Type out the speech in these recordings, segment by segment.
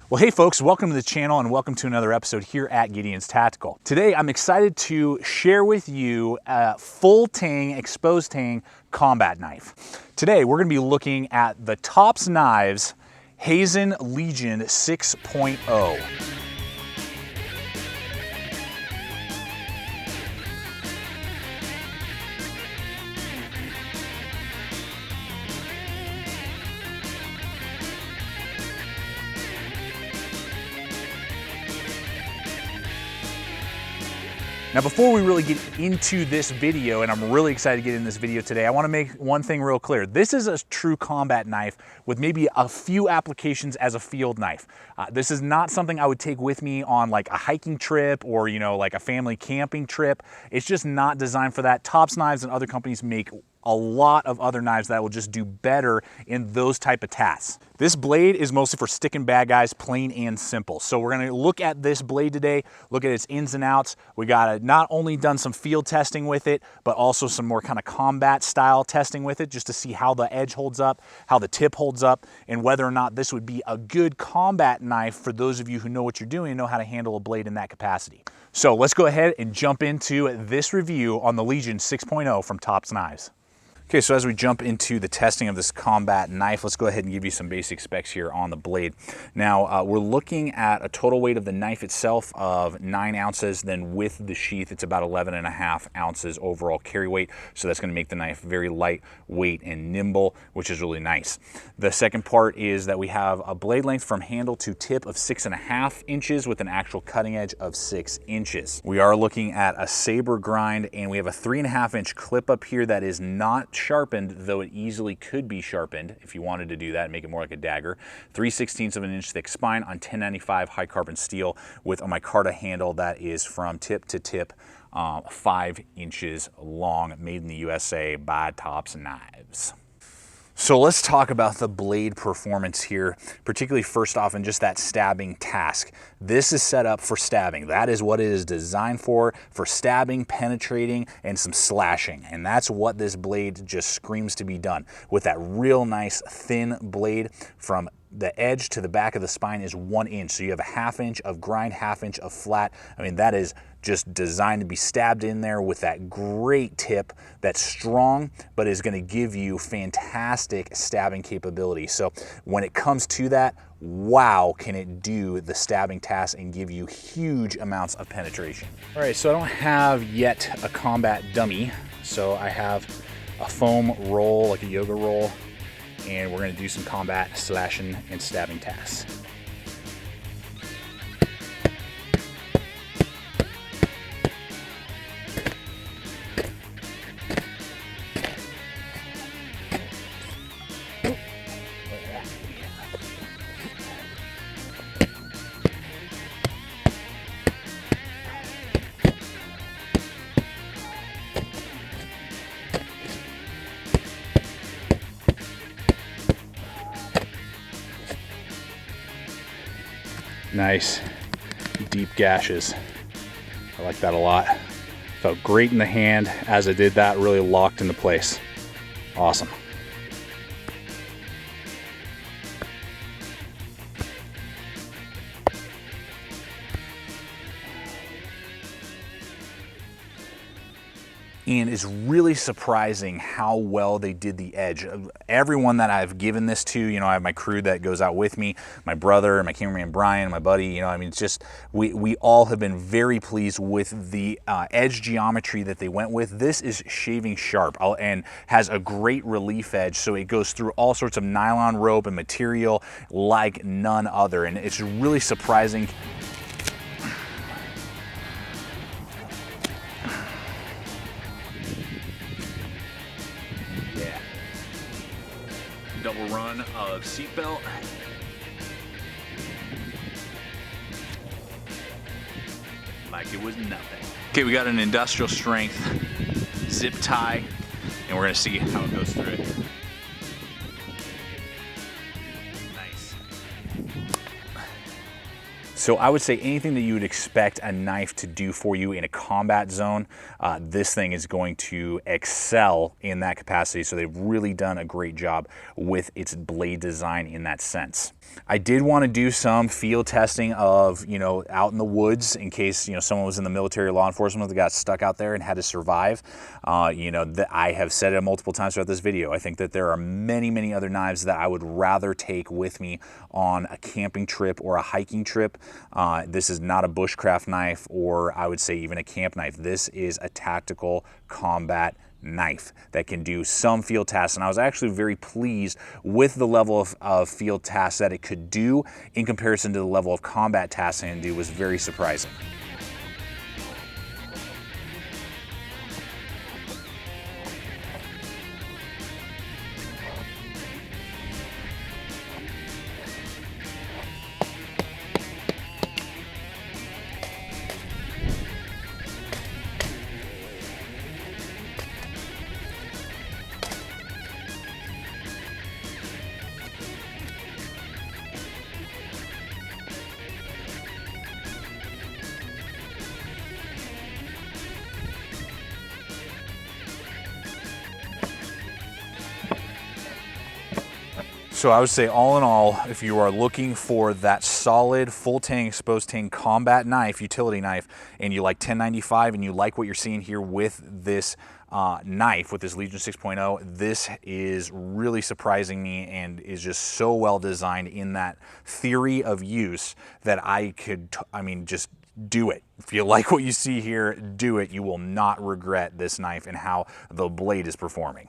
Well, hey folks, welcome to the channel and welcome to another episode here at Gideon's Tactical. Today, I'm excited to share with you a full tang, exposed tang combat knife. Today, we're gonna be looking at the Tops Knives Hazen Legion 6.0. Now, before we really get into this video, and I'm really excited to get in this video today, I wanna make one thing real clear. This is a true combat knife with maybe a few applications as a field knife. This is not something I would take with me on like a hiking trip or, you know, like a family camping trip. It's just not designed for that. Tops Knives and other companies make a lot of other knives that will just do better in those type of tasks. This blade is mostly for sticking bad guys, plain and simple. So we're gonna look at this blade today, look at its ins and outs. We got not only done some field testing with it, but also some more kind of combat style testing with it, just to see how the edge holds up, how the tip holds up, and whether or not this would be a good combat knife for those of you who know what you're doing and know how to handle a blade in that capacity. So let's go ahead and jump into this review on the Legion 6.0 from Tops Knives. Okay, so as we jump into the testing of this combat knife, let's go ahead and give you some basic specs here on the blade. Now, we're looking at a total weight of the knife itself of 9 ounces, then with the sheath, it's about 11.5 ounces overall carry weight, so that's gonna make the knife very lightweight and nimble, which is really nice. The second part is that we have a blade length from handle to tip of 6.5 inches with an actual cutting edge of 6 inches. We are looking at a saber grind, and we have a 3.5 inch clip up here that is not sharpened, though it easily could be sharpened if you wanted to do that and make it more like a dagger. 3/16 of an inch thick spine on 1095 high carbon steel with a micarta handle that is from tip to tip 5 inches long, made in the USA by Tops Knives. So let's talk about the blade performance here, particularly first off in just that stabbing task. This is set up for stabbing. That is what it is designed for stabbing, penetrating, and some slashing. And that's what this blade just screams to be done. With that real nice thin blade from the edge to the back of the spine is 1 inch. So you have a 1/2 inch of grind, 1/2 inch of flat. I mean, that is just designed to be stabbed in there with that great tip that's strong, but is gonna give you fantastic stabbing capability. So when it comes to that, wow, can it do the stabbing task and give you huge amounts of penetration. All right, so I don't have yet a combat dummy. So I have a foam roll, like a yoga roll, and we're gonna do some combat slashing and stabbing tasks. Nice deep gashes. I like that a lot. Felt great in the hand as I did that, really locked into place. Awesome. And it's really surprising how well they did the edge. Everyone that I've given this to, you know, I have my crew that goes out with me, my brother, my cameraman Brian, my buddy, you know, I mean, it's just, we all have been very pleased with the edge geometry that they went with. This is shaving sharp and has a great relief edge, so it goes through all sorts of nylon rope and material like none other, and it's really surprising. Double run of seatbelt. Like it was nothing. Okay, we got an industrial strength zip tie, and we're gonna see how it goes through it. Nice. So I would say anything that you would expect a knife to do for you in a combat zone, this thing is going to excel in that capacity. So they've really done a great job with its blade design in that sense. I did want to do some field testing of, you know, out in the woods in case, you know, someone was in the military or law enforcement that got stuck out there and had to survive. You know, I have said it multiple times throughout this video. I think that there are many, many other knives that I would rather take with me on a camping trip or a hiking trip. This is not a bushcraft knife, or I would say even a camp knife. This is a tactical combat knife that can do some field tasks, and I was actually very pleased with the level of field tasks that it could do in comparison to the level of combat tasks it can do. Was very surprising. So I would say all in all, if you are looking for that solid full tang, exposed tang combat knife, utility knife, and you like 1095 and you like what you're seeing here with this knife, with this Legion 6.0, this is really surprising me and is just so well designed in that theory of use that I mean, just do it. If you like what you see here, do it. You will not regret this knife and how the blade is performing.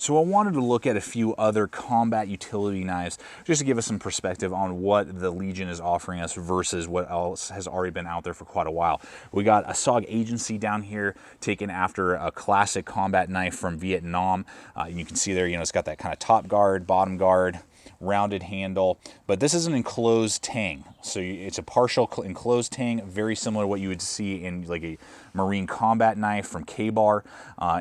So I wanted to look at a few other combat utility knives just to give us some perspective on what the Legion is offering us versus what else has already been out there for quite a while. We got a Sog Agency down here taken after a classic combat knife from Vietnam. You can see there, you know, it's got that kind of top guard, bottom guard, rounded handle, but this is an enclosed tang. So it's a partial enclosed tang, very similar to what you would see in like a marine combat knife from K-Bar.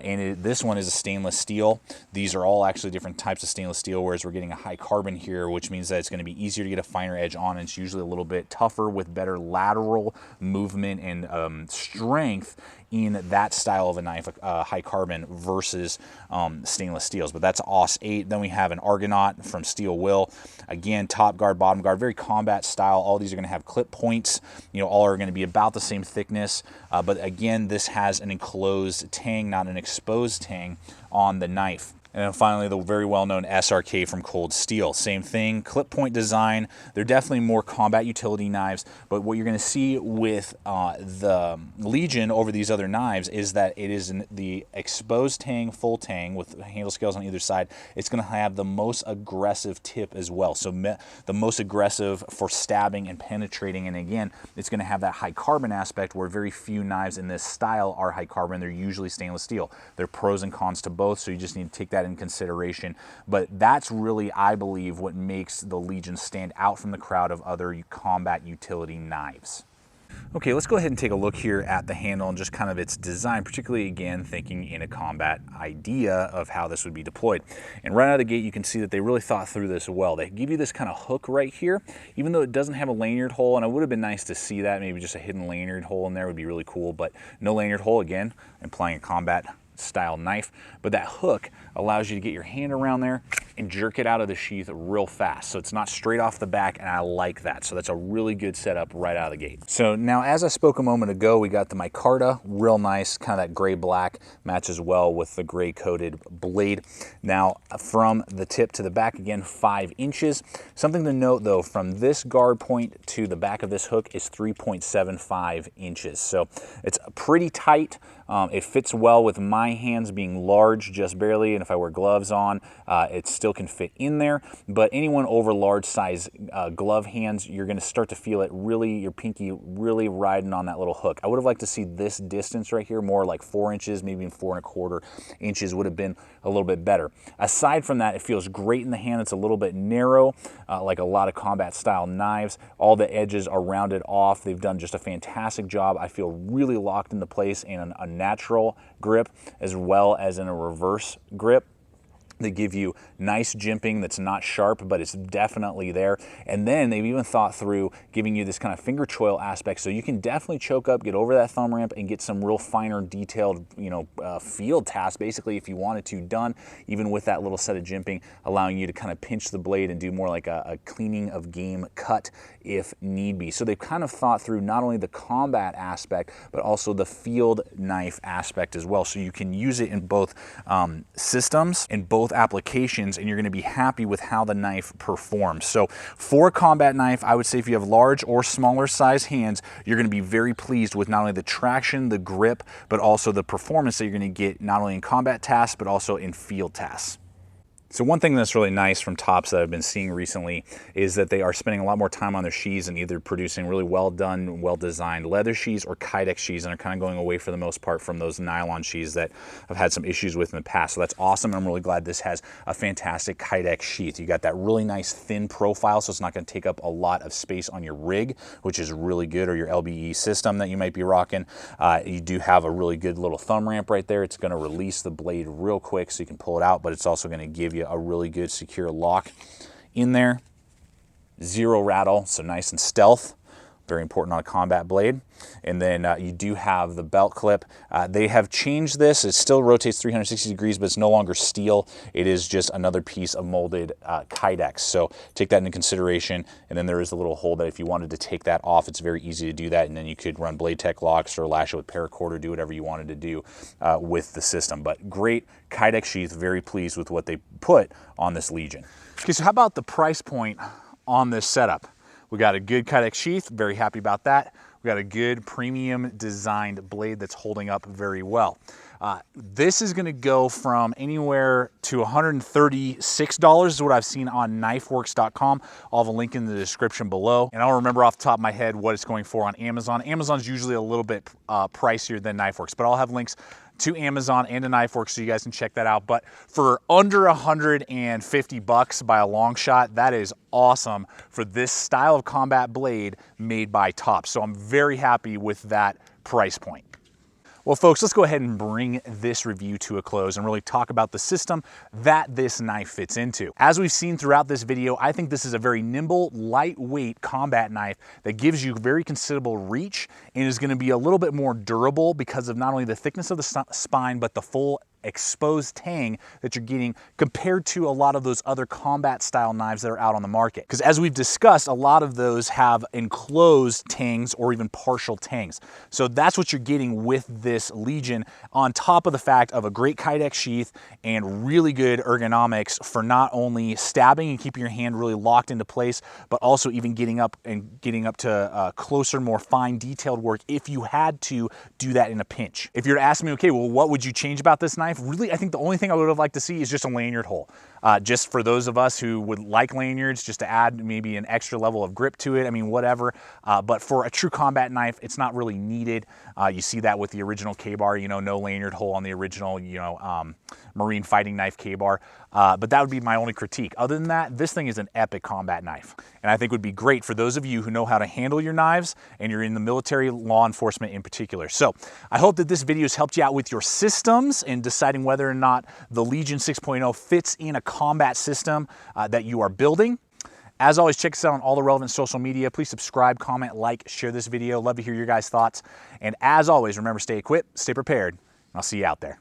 This one is a stainless steel. These are all actually different types of stainless steel, whereas we're getting a high carbon here, which means that it's going to be easier to get a finer edge on, and it's usually a little bit tougher with better lateral movement and strength in that style of a knife, high carbon versus stainless steels. But that's AUS 8. Then we have an Argonaut from Steel Will. Again, top guard, bottom guard, very combat style. All these are going to have clip points. You know, all are going to be about the same thickness. But again, this has an enclosed tang, not an exposed tang on the knife. And then finally, the very well-known SRK from Cold Steel. Same thing, clip point design. They're definitely more combat utility knives, but what you're going to see with the Legion over these other knives is that it is the exposed tang, full tang, with handle scales on either side. It's going to have the most aggressive tip as well. So the most aggressive for stabbing and penetrating. And again, it's going to have that high carbon aspect where very few knives in this style are high carbon. They're usually stainless steel. There are pros and cons to both, so you just need to take that in consideration. But that's really, I believe, what makes the Legion stand out from the crowd of other combat utility knives. Okay, let's go ahead and take a look here at the handle and just kind of its design, particularly again thinking in a combat idea of how this would be deployed. And right out of the gate, you can see that they really thought through this well. They give you this kind of hook right here, even though it doesn't have a lanyard hole, and it would have been nice to see that, maybe just a hidden lanyard hole in there would be really cool, but no lanyard hole, again, implying a combat style knife. But that hook allows you to get your hand around there and jerk it out of the sheath real fast. So it's not straight off the back, and I like that. So that's a really good setup right out of the gate. So now, as I spoke a moment ago, we got the Micarta, real nice, kind of that gray black, matches well with the gray coated blade. Now from the tip to the back, again, 5 inches. Something to note though, from this guard point to the back of this hook is 3.75 inches. So it's pretty tight. It fits well with my hands being large, just barely, and if I wear gloves on, it still can fit in there. But anyone over large size glove hands, you're going to start to feel it really, your pinky really riding on that little hook. I would have liked to see this distance right here, more like 4 inches, maybe even 4.25 inches would have been a little bit better. Aside from that, it feels great in the hand. It's a little bit narrow, like a lot of combat style knives. All the edges are rounded off. They've done just a fantastic job. I feel really locked into place in a natural grip as well as in a reverse grip. They give you nice jimping that's not sharp, but it's definitely there. And then they've even thought through giving you this kind of finger choil aspect, so you can definitely choke up, get over that thumb ramp, and get some real finer, detailed, field tasks, basically, if you wanted to, done, even with that little set of jimping, allowing you to kind of pinch the blade and do more like a cleaning of game cut if need be. So they've kind of thought through not only the combat aspect, but also the field knife aspect as well. So you can use it in both systems, in both applications, and you're going to be happy with how the knife performs. So for a combat knife, I would say if you have large or smaller size hands, you're going to be very pleased with not only the traction, the grip, but also the performance that you're going to get not only in combat tasks, but also in field tasks. So one thing that's really nice from Tops that I've been seeing recently is that they are spending a lot more time on their sheaths and either producing really well done, well designed leather sheaths or Kydex sheaths, and are kind of going away for the most part from those nylon sheaths that I've had some issues with in the past. So that's awesome. I'm really glad this has a fantastic Kydex sheath. You got that really nice thin profile, so it's not going to take up a lot of space on your rig, which is really good, or your LBE system that you might be rocking. You do have a really good little thumb ramp right there. It's going to release the blade real quick so you can pull it out, but it's also going to give you a really good secure lock in there. Zero rattle, so nice and stealth. Very important on a combat blade. And then you do have the belt clip. They have changed this. It still rotates 360 degrees, but it's no longer steel. It is just another piece of molded Kydex. So take that into consideration. And then there is a little hole that if you wanted to take that off, it's very easy to do that. And then you could run BLADEHQ locks or lash it with paracord or do whatever you wanted to do with the system. But great Kydex sheath. Very pleased with what they put on this Legion. Okay, so how about the price point on this setup? We got a good Kydex sheath, very happy about that. We got a good premium designed blade that's holding up very well. This is gonna go from anywhere to $136 is what I've seen on knifeworks.com. I'll have a link in the description below. And I don't remember off the top of my head what it's going for on Amazon. Amazon's usually a little bit pricier than KnifeWorks, but I'll have links to Amazon and to KnifeWorks so you guys can check that out. But for under $150 by a long shot, that is awesome for this style of combat blade made by Tops. So I'm very happy with that price point. Well, folks, let's go ahead and bring this review to a close and really talk about the system that this knife fits into. As we've seen throughout this video, I think this is a very nimble, lightweight combat knife that gives you very considerable reach and is going to be a little bit more durable because of not only the thickness of the spine, but the full exposed tang that you're getting compared to a lot of those other combat style knives that are out on the market. Because as we've discussed, a lot of those have enclosed tangs or even partial tangs. So that's what you're getting with this Legion, on top of the fact of a great Kydex sheath and really good ergonomics for not only stabbing and keeping your hand really locked into place, but also even getting up to closer, more fine detailed work if you had to do that in a pinch. If you're to ask me, okay, well, what would you change about this knife? Really, I think the only thing I would have liked to see is just a lanyard hole. Just for those of us who would like lanyards, just to add maybe an extra level of grip to it, I mean, whatever. But for a true combat knife, it's not really needed. You see that with the original K-bar, no lanyard hole on the original, Marine fighting knife K-bar. But that would be my only critique. Other than that, this thing is an epic combat knife. And I think would be great for those of you who know how to handle your knives and you're in the military, law enforcement in particular. So I hope that this video has helped you out with your systems and deciding whether or not the Legion 6.0 fits in a combat system that you are building. As always, check us out on all the relevant social media. Please subscribe, comment, like, share this video. Love to hear your guys' thoughts. And as always, remember, stay equipped, stay prepared, and I'll see you out there.